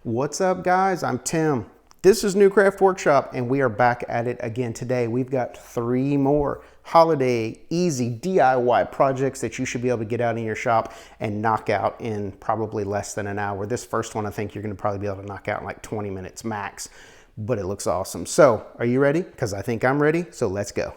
What's up, guys? I'm Tim. This is New Craft Workshop, and we are back at it again today. We've got 3 more holiday easy DIY projects that you should be able to get out in your shop and knock out in probably less than an hour. This first one, I think you're going to probably be able to knock out in like 20 minutes max, but it looks awesome. So, are you ready? Because I think I'm ready, so let's go.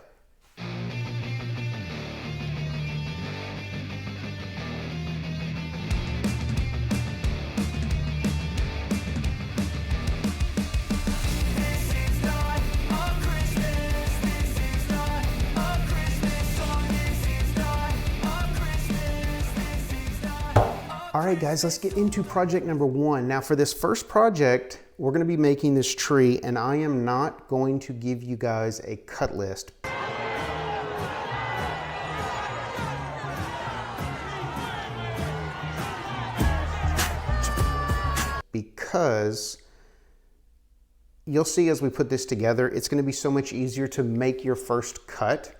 All right, guys, let's get into project number 1. Now for this first project, we're gonna be making this tree, and I am not going to give you guys a cut list. Because you'll see as we put this together, it's gonna be so much easier to make your first cut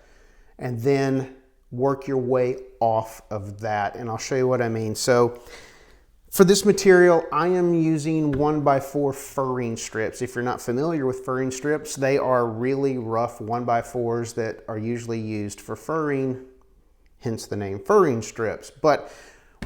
and then work your way off of that, and I'll show you what I mean. So for this material, I am using 1x4 furring strips. If you're not familiar with furring strips, they are really rough 1x4s that are usually used for furring, hence the name furring strips. But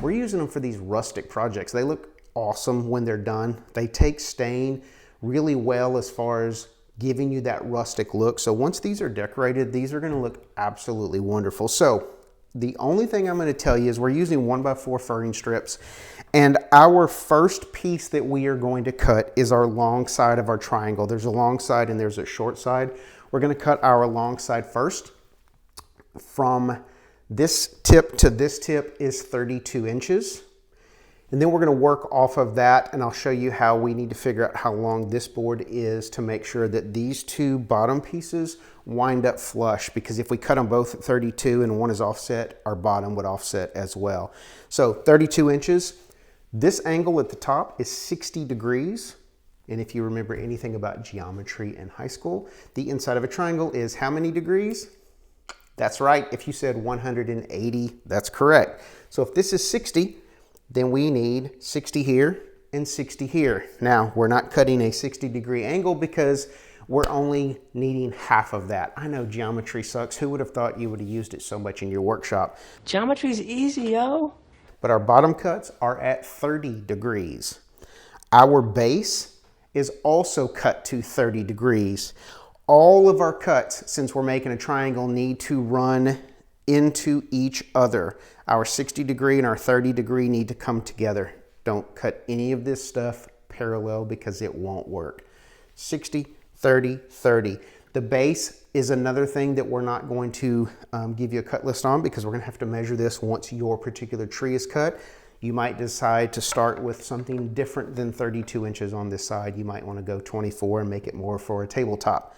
we're using them for these rustic projects. They look awesome when they're done. They take stain really well as far as giving you that rustic look. So once these are decorated, these are going to look absolutely wonderful. So the only thing I'm going to tell you is we're using 1x4 furring strips, and our first piece that we are going to cut is our long side of our triangle. There's a long side and there's a short side. We're going to cut our long side first. From this tip to this tip is 32 inches. And then we're going to work off of that, and I'll show you how we need to figure out how long this board is to make sure that these 2 bottom pieces wind up flush, because if we cut them both at 32 and one is offset, our bottom would offset as well. So 32 inches. This angle at the top is 60 degrees. And if you remember anything about geometry in high school, the inside of a triangle is how many degrees? That's right. If you said 180, that's correct. So if this is 60, then we need 60 here and 60 here. Now, we're not cutting a 60-degree angle because we're only needing half of that. I know geometry sucks. Who would have thought you would have used it so much in your workshop? Geometry's easy, yo. But our bottom cuts are at 30 degrees. Our base is also cut to 30 degrees. All of our cuts, since we're making a triangle, need to run into each other. Our 60 degree and our 30 degree need to come together. Don't cut any of this stuff parallel because it won't work. 60, 30, 30. The base is another thing that we're not going to give you a cut list on, because we're going to have to measure this once your particular tree is cut. You might decide to start with something different than 32 inches on this side. You might want to go 24 and make it more for a tabletop.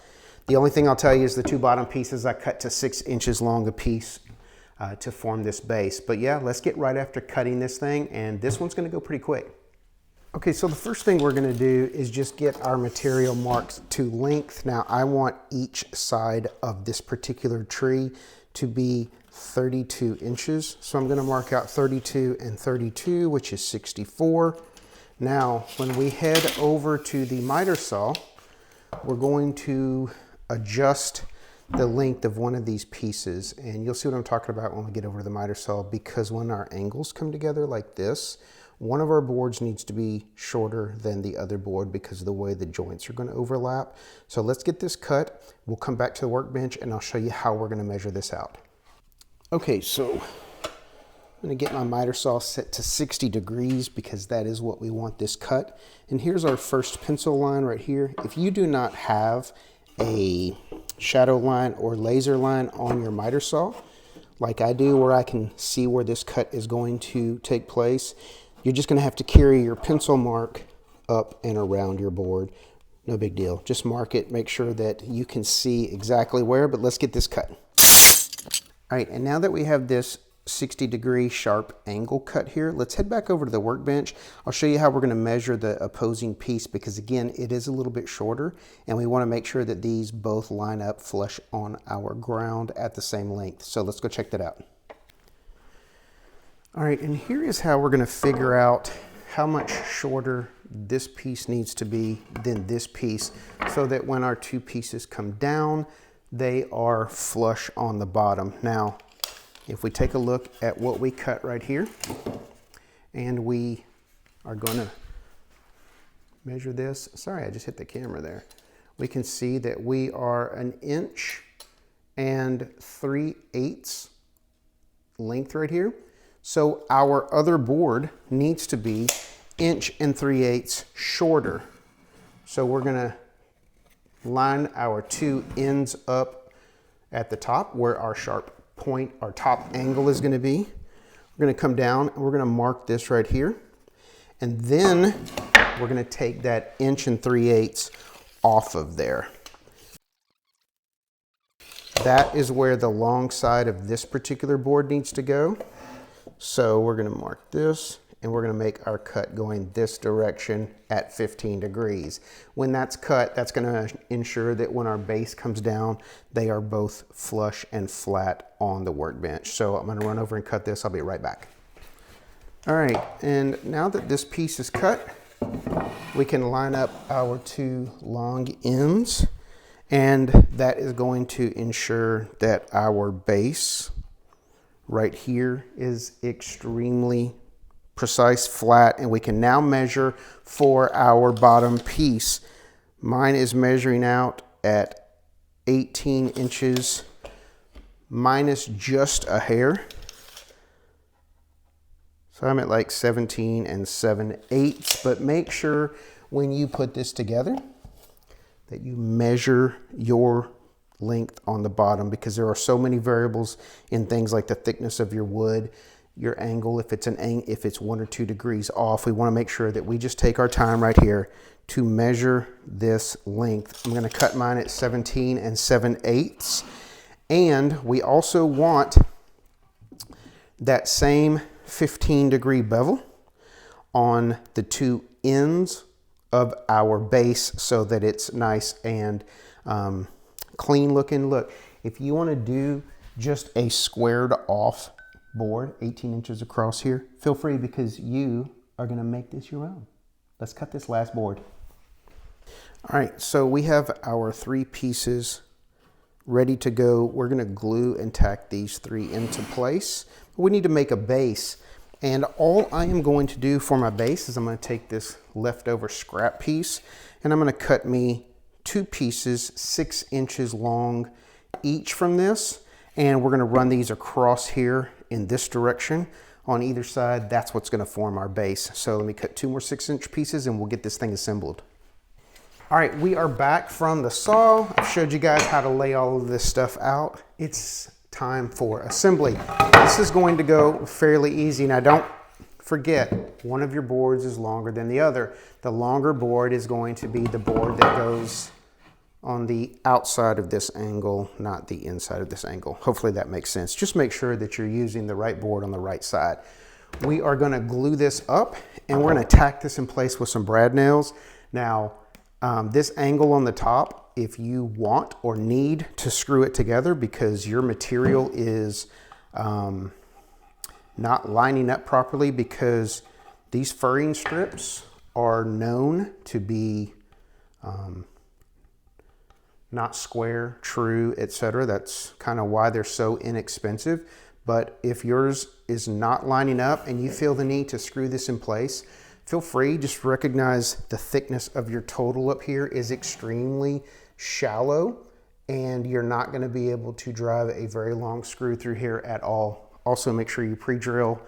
The only thing I'll tell you is the 2 bottom pieces I cut to 6 inches long a piece to form this base. But yeah, let's get right after cutting this thing, and this one's going to go pretty quick. Okay, so the first thing we're going to do is just get our material marked to length. Now I want each side of this particular tree to be 32 inches. So I'm going to mark out 32 and 32, which is 64. Now, when we head over to the miter saw, we're going to adjust the length of one of these pieces, and you'll see what I'm talking about when we get over to the miter saw, because when our angles come together like this, one of our boards needs to be shorter than the other board because of the way the joints are going to overlap. So let's get this cut. We'll come back to the workbench and I'll show you how we're going to measure this out. Okay, so I'm going to get my miter saw set to 60 degrees because that is what we want this cut. And here's our first pencil line right here. If you do not have a shadow line or laser line on your miter saw, like I do, where I can see where this cut is going to take place, you're just going to have to carry your pencil mark up and around your board. No big deal. Just mark it, make sure that you can see exactly where, but let's get this cut. All right, and now that we have this 60-degree sharp angle cut here, let's head back over to the workbench. I'll show you how we're going to measure the opposing piece, because again, it is a little bit shorter and we want to make sure that these both line up flush on our ground at the same length. So let's go check that out. All right, and here is how we're going to figure out how much shorter this piece needs to be then this piece, so that when our two pieces come down, they are flush on the bottom. Now, if we take a look at what we cut right here, and we are going to measure this. Sorry, I just hit the camera there. We can see that we are 1 3/8 length right here. So our other board needs to be 1 3/8 shorter. So we're gonna line our two ends up at the top where our sharp point, our top angle is gonna be. We're gonna come down and we're gonna mark this right here. And then we're gonna take that 1 3/8 off of there. That is where the long side of this particular board needs to go. So we're gonna mark this and we're gonna make our cut going this direction at 15 degrees. When that's cut, that's gonna ensure that when our base comes down, they are both flush and flat on the workbench. So I'm gonna run over and cut this. I'll be right back. All right, and now that this piece is cut, we can line up our two long ends, and that is going to ensure that our base right here is extremely precise, flat, and we can now measure for our bottom piece. Mine is measuring out at 18 inches minus just a hair. So I'm at like 17 7/8, but make sure when you put this together that you measure your length on the bottom, because there are so many variables in things like the thickness of your wood, your angle, if it's 1 or 2 degrees off. We want to make sure that we just take our time right here to measure this length. I'm going to cut mine at 17 7/8, and we also want that same 15-degree bevel on the two ends of our base so that it's nice and clean looking. Look, if you want to do just a squared off board, 18 inches across here, feel free, because you are going to make this your own. Let's cut this last board. All right, so we have our 3 pieces ready to go. We're going to glue and tack these 3 into place. We need to make a base, and all I am going to do for my base is I'm going to take this leftover scrap piece and I'm going to cut me 2 pieces 6 inches long each from this, and we're going to run these across here in this direction on either side. That's what's going to form our base. So let me cut 2 more 6-inch pieces and we'll get this thing assembled. All right, we are back from the saw. I've showed you guys how to lay all of this stuff out. It's time for assembly. This is going to go fairly easy. Now don't forget, one of your boards is longer than the other. The longer board is going to be the board that goes on the outside of this angle, not the inside of this angle. Hopefully that makes sense. Just make sure that you're using the right board on the right side. We are going to glue this up and we're going to tack this in place with some brad nails. Now, this angle on the top, if you want or need to screw it together because your material is not lining up properly, because these furring strips are known to be not square, true, etc. That's kind of why they're so inexpensive. But if yours is not lining up and you feel the need to screw this in place, feel free. Just recognize the thickness of your total up here is extremely shallow, and you're not going to be able to drive a very long screw through here at all. Also, make sure you pre-drill.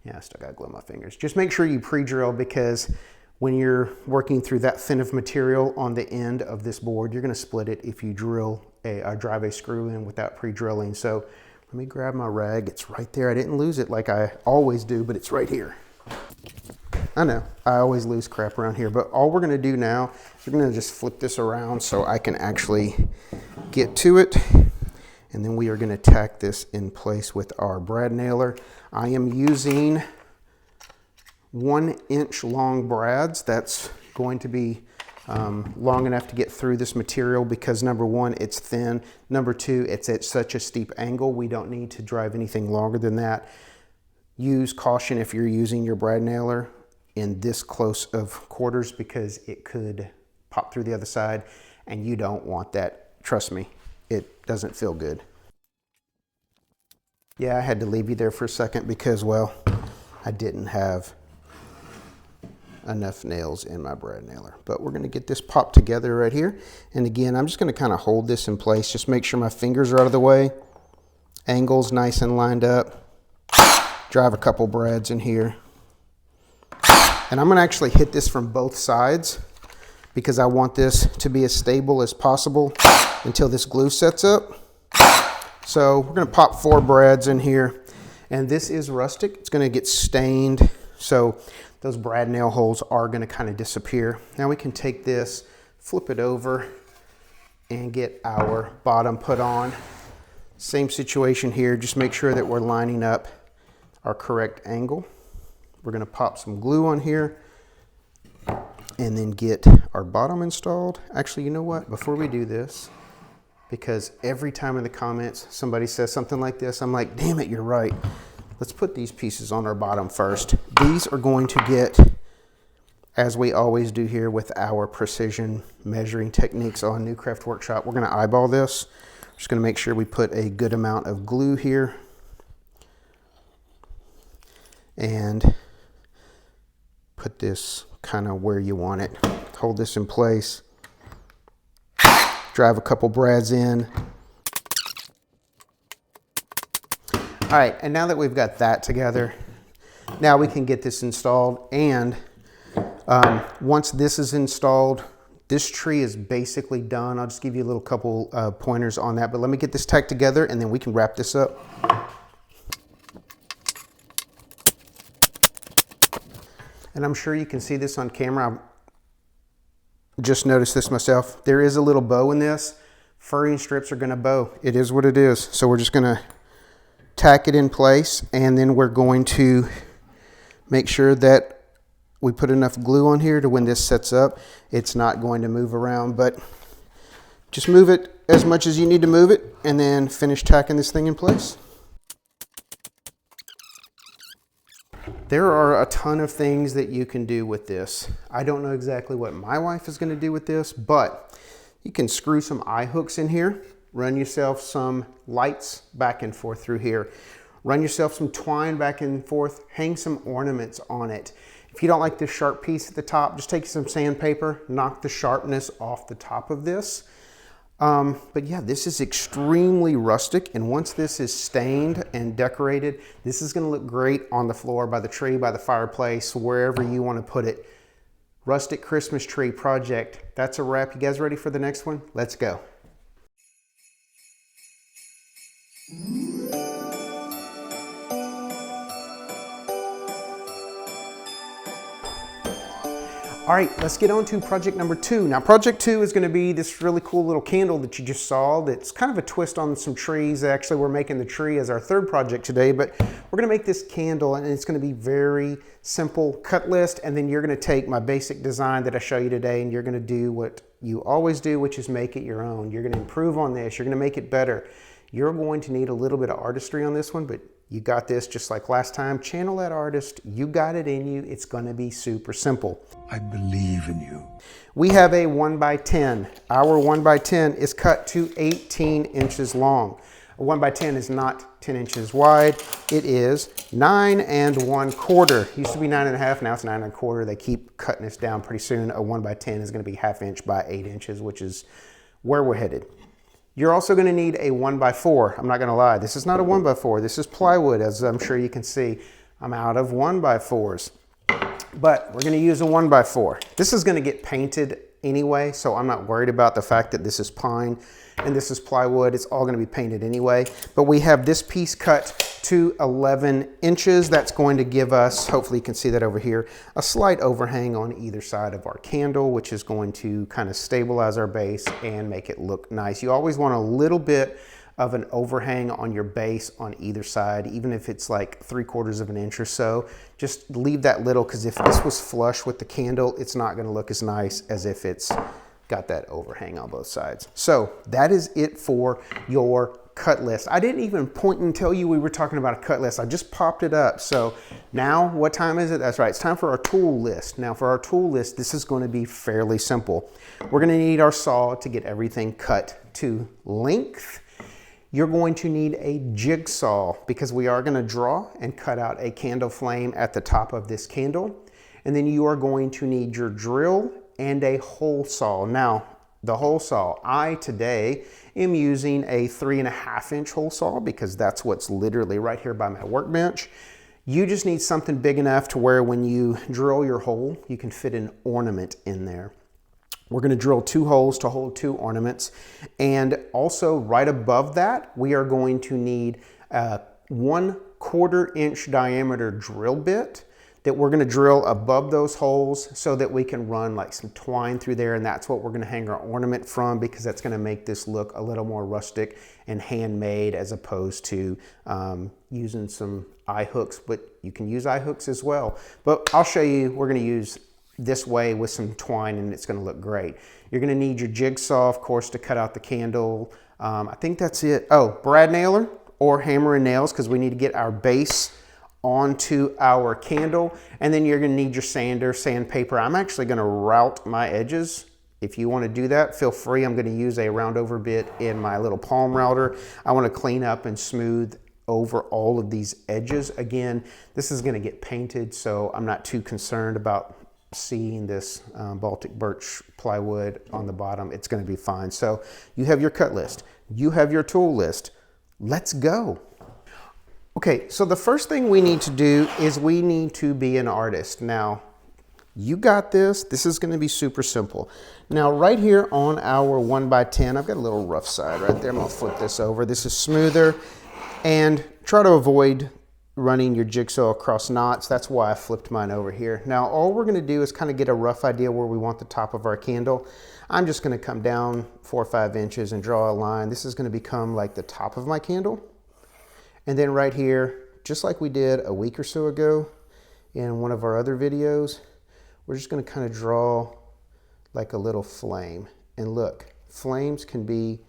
Yeah, I still got to glue my fingers. Just make sure you pre-drill, because when you're working through that thin of material on the end of this board, you're going to split it if you drive a screw in without pre-drilling. So let me grab my rag. It's right there. I didn't lose it like I always do, but it's right here. I know, I always lose crap around here, but all we're going to do now is we're going to just flip this around so I can actually get to it. And then we are going to tack this in place with our brad nailer. I am using 1-inch long brads. That's going to be long enough to get through this material because, number one, it's thin. Number two, it's at such a steep angle. We don't need to drive anything longer than that. Use caution if you're using your brad nailer. in this close of quarters because it could pop through the other side, and you don't want that. Trust me, it doesn't feel good. Yeah, I had to leave you there for a second because, well, I didn't have enough nails in my brad nailer. But we're going to get this popped together right here. And again, I'm just going to kind of hold this in place. Just make sure my fingers are out of the way. Angles nice and lined up. Drive a couple brads in here. And I'm going to actually hit this from both sides because I want this to be as stable as possible until this glue sets up. So we're going to pop 4 brads in here. And this is rustic. It's going to get stained. So those brad nail holes are going to kind of disappear. Now we can take this, flip it over, and get our bottom put on. Same situation here. Just make sure that we're lining up our correct angle. We're going to pop some glue on here and then get our bottom installed. Actually, you know what? Before we do this, because every time in the comments somebody says something like this, I'm like, damn it, you're right. Let's put these pieces on our bottom first. These are going to get, as we always do here with our precision measuring techniques on New Craft Workshop, we're going to eyeball this. Just going to make sure we put a good amount of glue here. And put this kind of where you want it. Hold this in place. Drive a couple brads in. All right, and now that we've got that together, now we can get this installed. And once this is installed, this tree is basically done. I'll just give you a little couple pointers on that, but let me get this tacked together and then we can wrap this up. And I'm sure you can see this on camera. I just noticed this myself. There is a little bow in this. Furring strips are gonna bow. It is what it is. So we're just gonna tack it in place, and then we're going to make sure that we put enough glue on here to when this sets up, it's not going to move around, but just move it as much as you need to move it and then finish tacking this thing in place. There are a ton of things that you can do with this. I don't know exactly what my wife is going to do with this, but you can screw some eye hooks in here. Run yourself some lights back and forth through here. Run yourself some twine back and forth. Hang some ornaments on it. If you don't like this sharp piece at the top, just take some sandpaper, knock the sharpness off the top of this. But yeah, this is extremely rustic. And once this is stained and decorated, this is going to look great on the floor, by the tree, by the fireplace, wherever you want to put it. Rustic Christmas tree project. That's a wrap. You guys ready for the next one? Let's go. All right, let's get on to project number 2. Now, project 2 is going to be this really cool little candle that you just saw. That's kind of a twist on some trees. Actually, we're making the tree as our 3rd project today, but we're going to make this candle, and it's going to be very simple cut list. And then you're going to take my basic design that I show you today, and you're going to do what you always do, which is make it your own. You're going to improve on this. You're going to make it better. You're going to need a little bit of artistry on this one, but you got this just like last time. Channel that artist. You got it in you. It's going to be super simple. I believe in you. We have a 1x10. Our 1x10 is cut to 18 inches long. A 1x10 is not 10 inches wide. It is 9 1/4. Used to be 9 1/2. Now it's 9 1/4. They keep cutting this down. Pretty soon a 1x10 is going to be 1/2 inch by 8 inches, which is where we're headed. You're also going to need a 1x4. I'm not going to lie. This is not a 1x4. This is plywood, as I'm sure you can see. I'm out of 1x4s. But we're going to use a 1x4. This is going to get painted anyway, so I'm not worried about the fact that this is pine and this is plywood. It's all going to be painted anyway. But we have this piece cut to 11 inches. That's going to give us, hopefully you can see that over here, a slight overhang on either side of our candle, which is going to kind of stabilize our base and make it look nice. You always want a little bit of an overhang on your base on either side, even if it's like 3/4 of an inch or so. Just leave that little, because if this was flush with the candle, it's not going to look as nice as if it's got that overhang on both sides. So that is it for your cut list. I didn't even point and tell you we were talking about a cut list. I just popped it up. So now what time is it? That's right, it's time for our tool list. Now for our tool list, this is going to be fairly simple. We're going to need our saw to get everything cut to length. You're going to need a jigsaw because we are going to draw and cut out a candle flame at the top of this candle. And then you are going to need your drill and a hole saw. Now, the hole saw, I today am using a 3.5-inch hole saw because that's what's literally right here by my workbench. You just need something big enough to where when you drill your hole, you can fit an ornament in there. We're going to drill 2 holes to hold 2 ornaments. And also right above that, we are going to need a 1/4 inch diameter drill bit that we're going to drill above those holes so that we can run like some twine through there, and that's what we're going to hang our ornament from because that's going to make this look a little more rustic and handmade as opposed to using some eye hooks, but you can use eye hooks as well. But I'll show you, we're going to use this way with some twine and it's going to look great. You're going to need your jigsaw, of course, to cut out the candle. I think that's it. Oh, brad nailer or hammer and nails because we need to get our base onto our candle. And then you're going to need your sander, sandpaper. I'm actually going to route my edges. If you want to do that, feel free. I'm going to use a round over bit in my little palm router. I want to clean up and smooth over all of these edges. Again, this is going to get painted, so I'm not too concerned about seeing this Baltic birch plywood on the bottom. It's going to be fine. So you have your cut list. You have your tool list. Let's go. Okay, so the first thing we need to do is we need to be an artist. Now, you got this. This is going to be super simple. Now, right here on our 1x10, I've got a little rough side right there. I'm going to flip this over. This is smoother. And try to avoid running your jigsaw across knots. That's why I flipped mine over here. Now, all we're going to do is kind of get a rough idea where we want the top of our candle. I'm just going to come down 4 or 5 inches and draw a line. This is going to become like the top of my candle. And then right here, just like we did a week or so ago in one of our other videos, we're just going to kind of draw like a little flame. And look, flames can be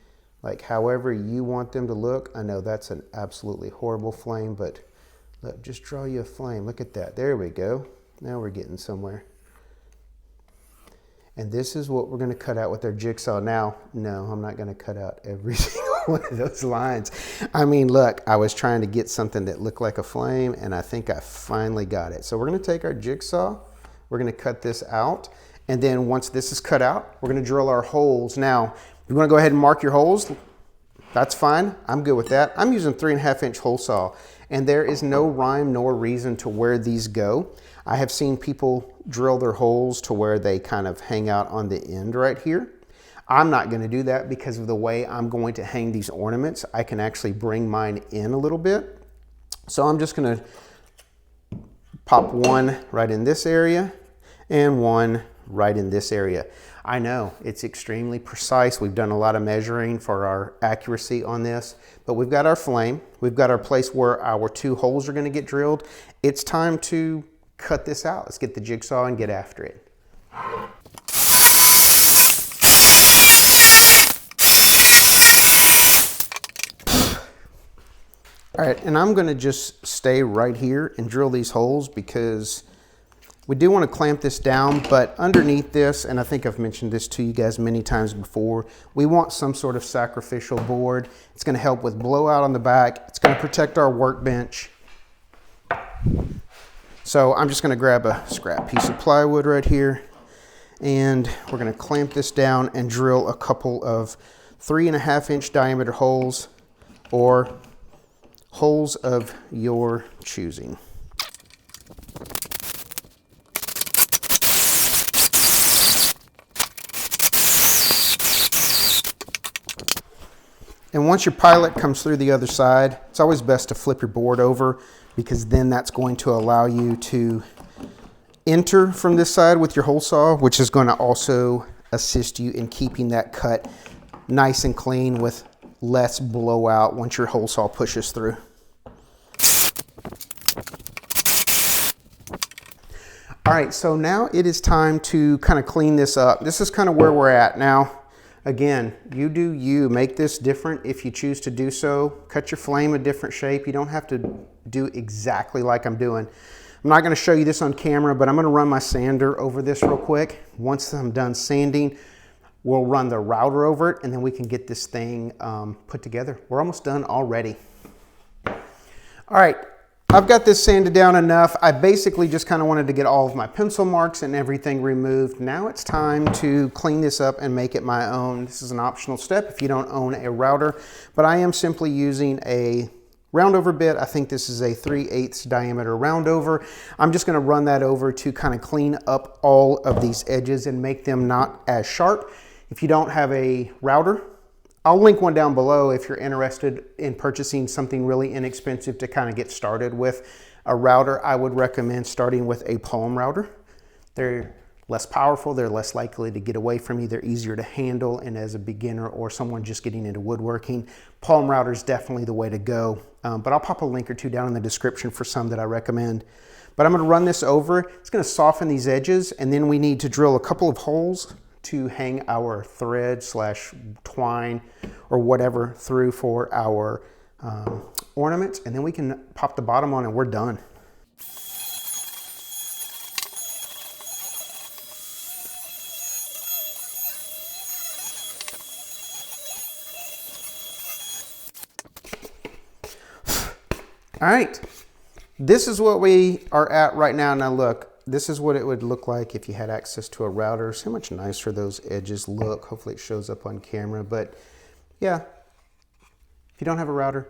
like however you want them to look. I know that's an absolutely horrible flame, but look, just draw you a flame. Look at that. There we go. Now we're getting somewhere. And this is what we're going to cut out with our jigsaw. Now, no, I'm not going to cut out every single one of those lines. I mean, look, I was trying to get something that looked like a flame, and I think I finally got it. So we're going to take our jigsaw. We're going to cut this out. And then once this is cut out, we're going to drill our holes. Now, you want to go ahead and mark your holes? That's fine. I'm good with that. I'm using 3.5-inch hole saw, and there is no rhyme nor reason to where these go. I have seen people drill their holes to where they kind of hang out on the end right here. I'm not going to do that because of the way I'm going to hang these ornaments. I can actually bring mine in a little bit. So I'm just going to pop one right in this area and one right in this area. I know it's extremely precise. We've done a lot of measuring for our accuracy on this, but we've got our flame. We've got our place where our 2 holes are going to get drilled. It's time to cut this out. Let's get the jigsaw and get after it. All right, and I'm going to just stay right here and drill these holes because we do want to clamp this down, but underneath this, and I think I've mentioned this to you guys many times before, we want some sort of sacrificial board. It's going to help with blowout on the back. It's going to protect our workbench. So I'm just going to grab a scrap piece of plywood right here, and we're going to clamp this down and drill a couple of 3.5-inch diameter holes or holes of your choosing. And once your pilot comes through the other side, it's always best to flip your board over because then that's going to allow you to enter from this side with your hole saw, which is going to also assist you in keeping that cut nice and clean with less blowout once your hole saw pushes through. All right, so now it is time to kind of clean this up. This is kind of where we're at now. Again, you do you. Make this different if you choose to do so. Cut your flame a different shape. You don't have to do exactly like I'm doing. I'm not going to show you this on camera, but I'm going to run my sander over this real quick. Once I'm done sanding, we'll run the router over it, and then we can get this thing put together. We're almost done already. All right, I've got this sanded down enough. I basically just kind of wanted to get all of my pencil marks and everything removed. Now it's time to clean this up and make it my own. This is an optional step if you don't own a router, but I am simply using a roundover bit. I think this is a 3/8 diameter roundover. I'm just going to run that over to kind of clean up all of these edges and make them not as sharp. If you don't have a router, I'll link one down below if you're interested in purchasing something really inexpensive to kind of get started with a router. I would recommend starting with a palm router. They're less powerful, they're less likely to get away from you, they're easier to handle, and as a beginner or someone just getting into woodworking, palm router is definitely the way to go. But I'll pop a link or two down in the description for some that I recommend. But I'm going to run this over. It's going to soften these edges, and then we need to drill a couple of holes to hang our thread / twine or whatever through for our ornaments, and then we can pop the bottom on and we're done. All right, this is what we are at right now. Now look, this is what it would look like if you had access to a router. See how much nicer those edges look. Hopefully it shows up on camera, but yeah, if you don't have a router,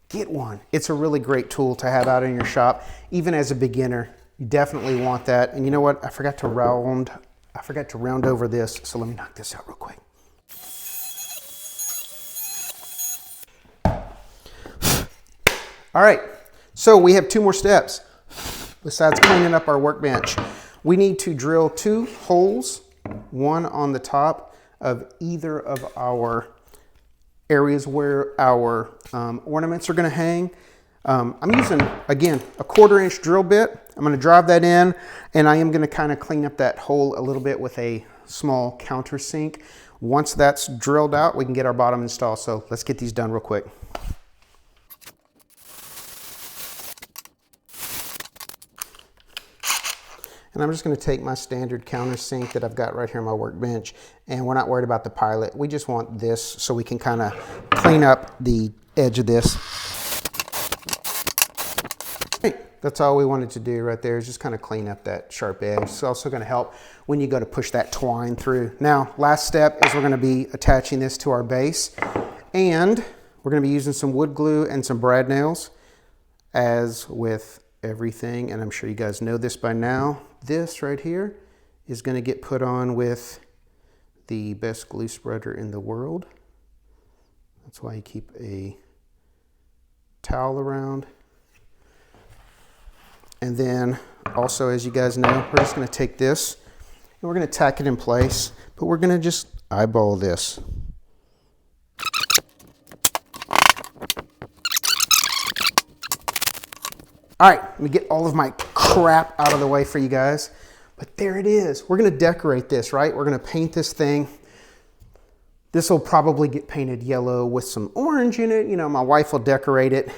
get one. It's a really great tool to have out in your shop. Even as a beginner, you definitely want that. And you know what? I forgot to round over this, so let me knock this out real quick. All right, so we have 2 more steps. Besides cleaning up our workbench, we need to drill 2 holes, one on the top of either of our areas where our ornaments are going to hang. I'm using, again, a 1/4 inch drill bit. I'm going to drive that in, and I am going to kind of clean up that hole a little bit with a small countersink. Once that's drilled out, we can get our bottom installed. So let's get these done real quick. And I'm just going to take my standard countersink that I've got right here on my workbench, and we're not worried about the pilot. We just want this so we can kind of clean up the edge of this. That's all we wanted to do right there, is just kind of clean up that sharp edge. It's also going to help when you go to push that twine through. Now, last step is we're going to be attaching this to our base, and we're going to be using some wood glue and some brad nails, as with everything, and I'm sure you guys know this by now. This right here is going to get put on with the best glue spreader in the world. That's why you keep a towel around. And then also, as you guys know, we're just going to take this and we're going to tack it in place, but we're going to just eyeball this. All right, let me get all of my crap out of the way for you guys. But there it is. We're going to decorate this, right? We're going to paint this thing. This will probably get painted yellow with some orange in it. You know, my wife will decorate it.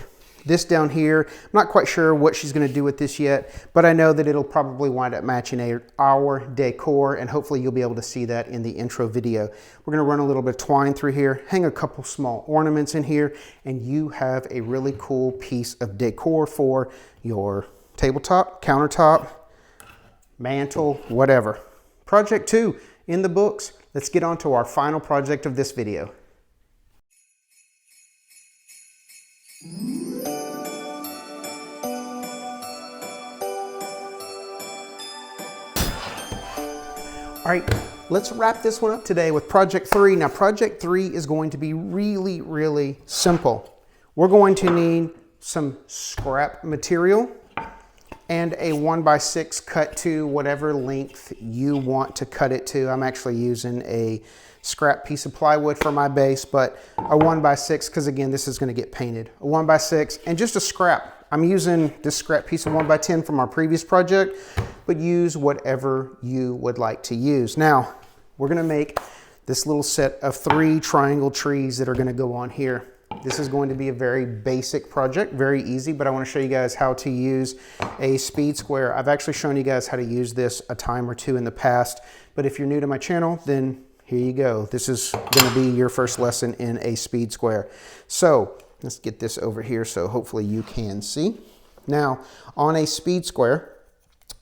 This down here, I'm not quite sure what she's going to do with this yet, but I know that it'll probably wind up matching our decor, and hopefully you'll be able to see that in the intro video. We're going to run a little bit of twine through here, hang a couple small ornaments in here, and you have a really cool piece of decor for your tabletop, countertop, mantle, whatever. Project 2 in the books. Let's get on to our final project of this video. All right, let's wrap this one up today with project 3. Now, project 3 is going to be really, really simple. We're going to need some scrap material and a 1x6 cut to whatever length you want to cut it to. I'm actually using a scrap piece of plywood for my base, but a 1x6, because again, this is going to get painted. A 1x6 and just a scrap. I'm using this scrap piece of 1x10 from our previous project, but use whatever you would like to use. Now, we're going to make this little set of 3 triangle trees that are going to go on here. This is going to be a very basic project, very easy, but I want to show you guys how to use a speed square. I've actually shown you guys how to use this a time or two in the past, but if you're new to my channel, then here you go. This is going to be your first lesson in a speed square. So let's get this over here so hopefully you can see. Now, on a speed square,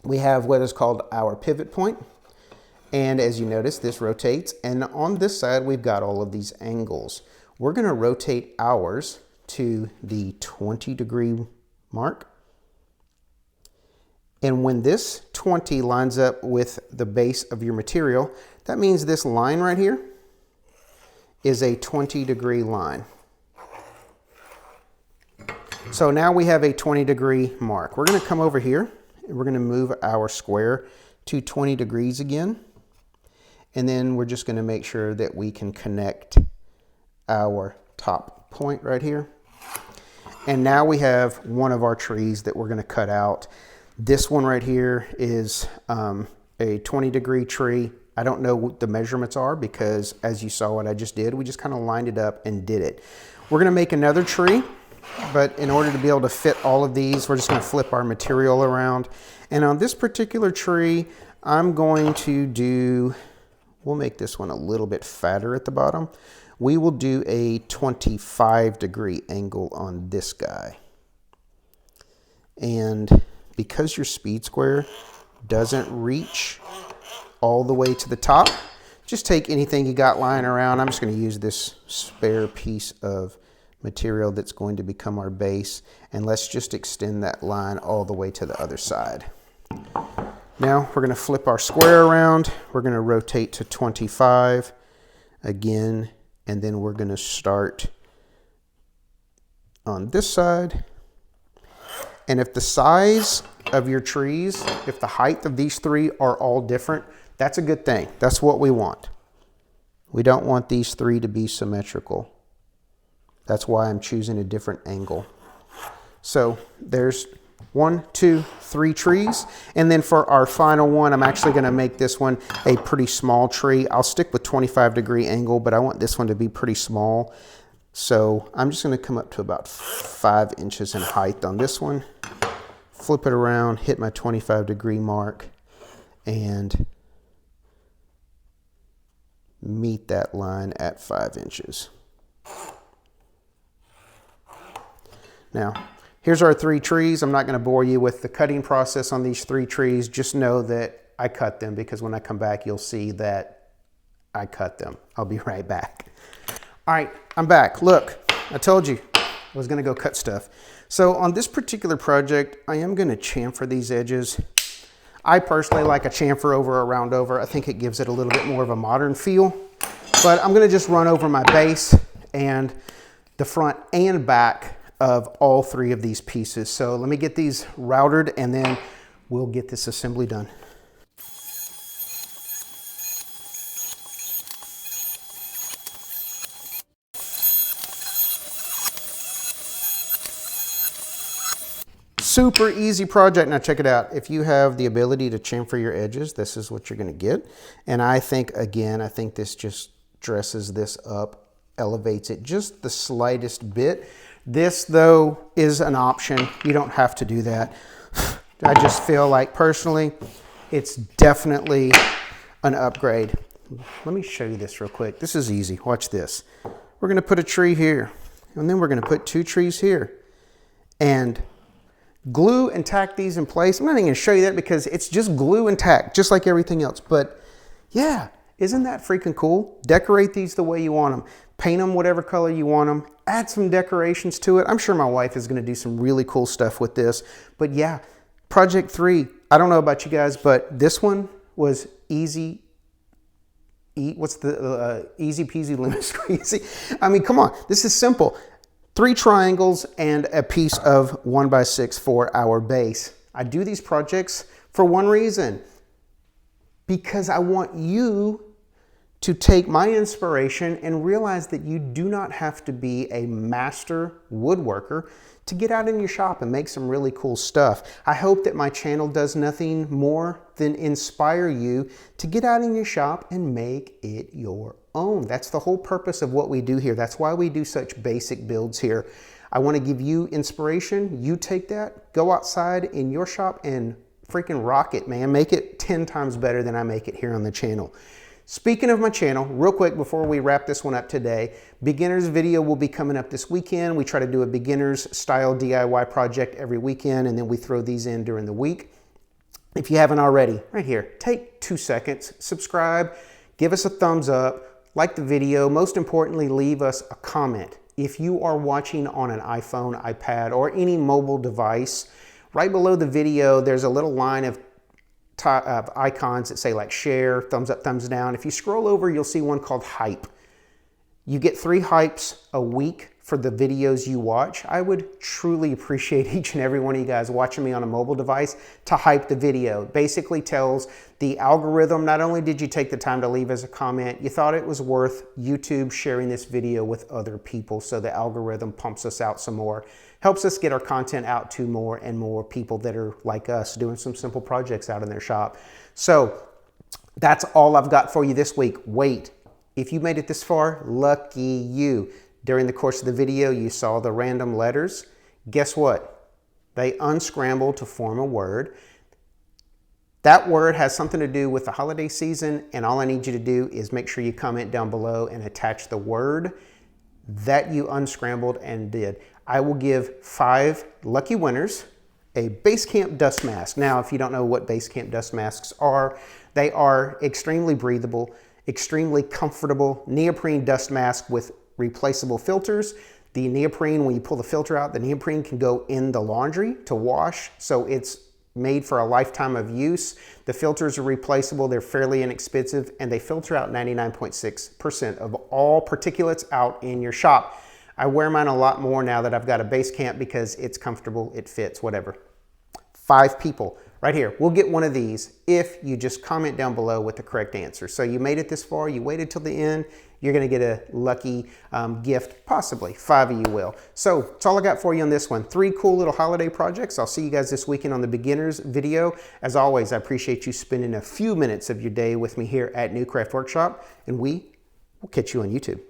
we have what is called our pivot point. And as you notice, this rotates. And on this side, we've got all of these angles. We're going to rotate ours to the 20-degree mark. And when this 20 lines up with the base of your material, that means this line right here is a 20-degree line. So now we have a 20-degree mark. We're going to come over here and we're going to move our square to 20 degrees again. And then we're just going to make sure that we can connect our top point right here. And now we have one of our trees that we're going to cut out. This one right here is a 20-degree tree. I don't know what the measurements are because as you saw what I just did, we just kind of lined it up and did it. We're going to make another tree, but in order to be able to fit all of these, we're just going to flip our material around. And on this particular tree, I'm going to do, we'll make this one a little bit fatter at the bottom. We will do a 25-degree angle on this guy. And because your speed square doesn't reach all the way to the top, just take anything you got lying around. I'm just going to use this spare piece of material that's going to become our base, and let's just extend that line all the way to the other side. Now we're going to flip our square around. We're going to rotate to 25 again, and then we're going to start on this side. And if the size of your trees, if the height of these 3 are all different, that's a good thing. That's what we want. We don't want these 3 to be symmetrical. That's why I'm choosing a different angle. So there's 1, 2, 3 trees. And then for our final one, I'm actually going to make this one a pretty small tree. I'll stick with 25-degree angle, but I want this one to be pretty small. So I'm just going to come up to about 5 inches in height on this one. Flip it around, hit my 25-degree mark, and meet that line at 5 inches. Now, here's our 3 trees. I'm not going to bore you with the cutting process on these 3 trees. Just know that I cut them because when I come back, you'll see that I cut them. I'll be right back. All right, I'm back. Look, I told you I was going to go cut stuff. So on this particular project, I am going to chamfer these edges. I personally like a chamfer over a round over. I think it gives it a little bit more of a modern feel. But I'm going to just run over my base and the front and back of all 3 of these pieces. So let me get these routed and then we'll get this assembly done. Super easy project. Now check it out. If you have the ability to chamfer your edges, this is what you're going to get. And I think, again, I think this just dresses this up, elevates it just the slightest bit. This, though, is an option. You don't have to do that. I just feel like, personally, it's definitely an upgrade. Let me show you this real quick. This is easy. Watch this. We're going to put a tree here, and then we're going to put 2 trees here. And glue and tack these in place. I'm not even going to show you that because it's just glue and tack, just like everything else. But yeah, isn't that freaking cool? Decorate these the way you want them. Paint them whatever color you want them. Add some decorations to it. I'm sure my wife is going to do some really cool stuff with this. But yeah, project 3, I don't know about you guys, but this one was easy. What's the easy peasy lemon squeezy? I mean, come on, this is simple. 3 triangles and a piece of 1x6 for our base. I do these projects for one reason, because I want you to take my inspiration and realize that you do not have to be a master woodworker to get out in your shop and make some really cool stuff. I hope that my channel does nothing more than inspire you to get out in your shop and make it your own. That's the whole purpose of what we do here. That's why we do such basic builds here. I want to give you inspiration. You take that, go outside in your shop and freaking rock it, man. Make it 10 times better than I make it here on the channel. Speaking of my channel, real quick before we wrap this one up today, beginners video will be coming up this weekend. We try to do a beginners style DIY project every weekend, and then we throw these in during the week. If you haven't already, right here, take 2 seconds, subscribe, give us a thumbs up, like the video. Most importantly, leave us a comment. If you are watching on an iPhone, iPad, or any mobile device, right below the video, there's a little line of icons that say like share, thumbs up, thumbs down. If you scroll over, you'll see one called hype. You get 3 hypes a week for the videos you watch. I would truly appreciate each and every one of you guys watching me on a mobile device to hype the video. It basically tells the algorithm, not only did you take the time to leave us a comment, you thought it was worth YouTube sharing this video with other people, so the algorithm pumps us out some more, helps us get our content out to more and more people that are like us doing some simple projects out in their shop. So that's all I've got for you this week. Wait, if you made it this far, lucky you. During the course of the video, you saw the random letters. Guess what? They unscramble to form a word. That word has something to do with the holiday season, and all I need you to do is make sure you comment down below and attach the word that you unscrambled and did. I will give 5 lucky winners a base camp dust mask. Now, if you don't know what base camp dust masks are, they are extremely breathable, extremely comfortable neoprene dust mask with replaceable filters. The neoprene, when you pull the filter out, the neoprene can go in the laundry to wash, so it's made for a lifetime of use. The filters are replaceable, they're fairly inexpensive, and they filter out 99.6% of all particulates out in your shop. I wear mine a lot more now that I've got a base camp because it's comfortable, it fits, whatever. 5 people right here. We'll get one of these if you just comment down below with the correct answer. So you made it this far, you waited till the end, you're gonna get a lucky gift, possibly 5 of you will. So that's all I got for you on this one. 3 cool little holiday projects. I'll see you guys this weekend on the beginners video. As always, I appreciate you spending a few minutes of your day with me here at New Craft Workshop, and we will catch you on YouTube.